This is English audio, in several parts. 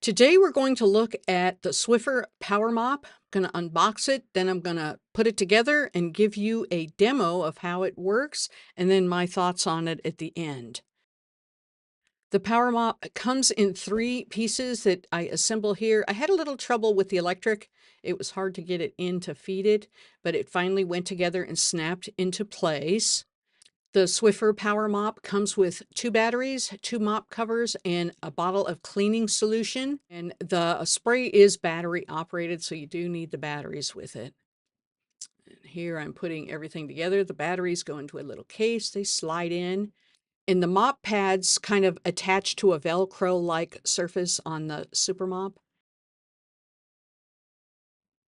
Today we're going to look at the Swiffer Power Mop. I'm going to unbox it, then I'm going to put it together and give you a demo of how it works, and then my thoughts on it at the end. The Power Mop comes in 3 pieces that I assemble here. I had a little trouble with the electric. It was hard to get it in to feed it, but it finally went together and snapped into place. The Swiffer Power Mop comes with 2 batteries, 2 mop covers, and a bottle of cleaning solution. And the spray is battery operated, so you do need the batteries with it. And here I'm putting everything together. The batteries go into a little case, they slide in. And the mop pads kind of attach to a Velcro-like surface on the Super Mop.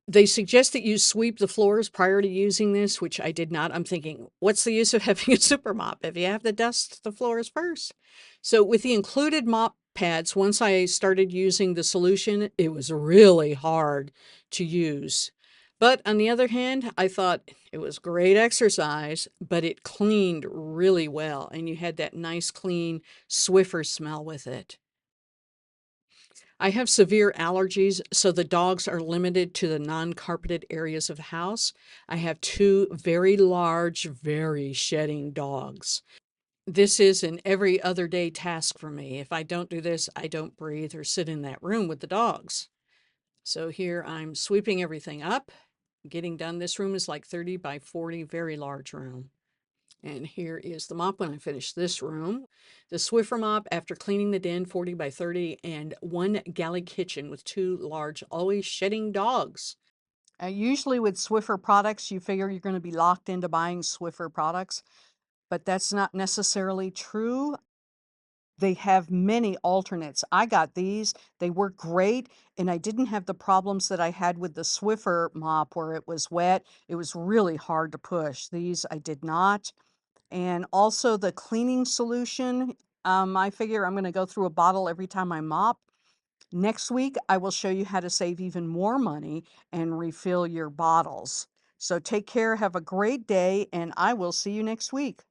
They suggest that you sweep the floors prior to using this, which I did not. I'm thinking, what's the use of having a super mop if you have to dust the floors first? So with the included mop pads, once I started using the solution, it was really hard to use. But on the other hand, I thought it was great exercise, but it cleaned really well. And you had that nice, clean Swiffer smell with it. I have severe allergies, so the dogs are limited to the non-carpeted areas of the house. I have 2 very large, very shedding dogs. This is an every other day task for me. If I don't do this, I don't breathe or sit in that room with the dogs. So here I'm sweeping everything up, getting done. This room is like 30 by 40, very large room. And here is the mop when I finish this room. The Swiffer mop after cleaning the den 40 by 30 and 1 galley kitchen with 2 large, always shedding dogs. Usually with Swiffer products, you figure you're going to be locked into buying Swiffer products, but that's not necessarily true. They have many alternates. I got these, they work great, and I didn't have the problems that I had with the Swiffer mop where it was wet. It was really hard to push. These I did not. And also the cleaning solution, I figure I'm going to go through a bottle every time I mop. Next week, I will show you how to save even more money and refill your bottles. So take care, have a great day, and I will see you next week.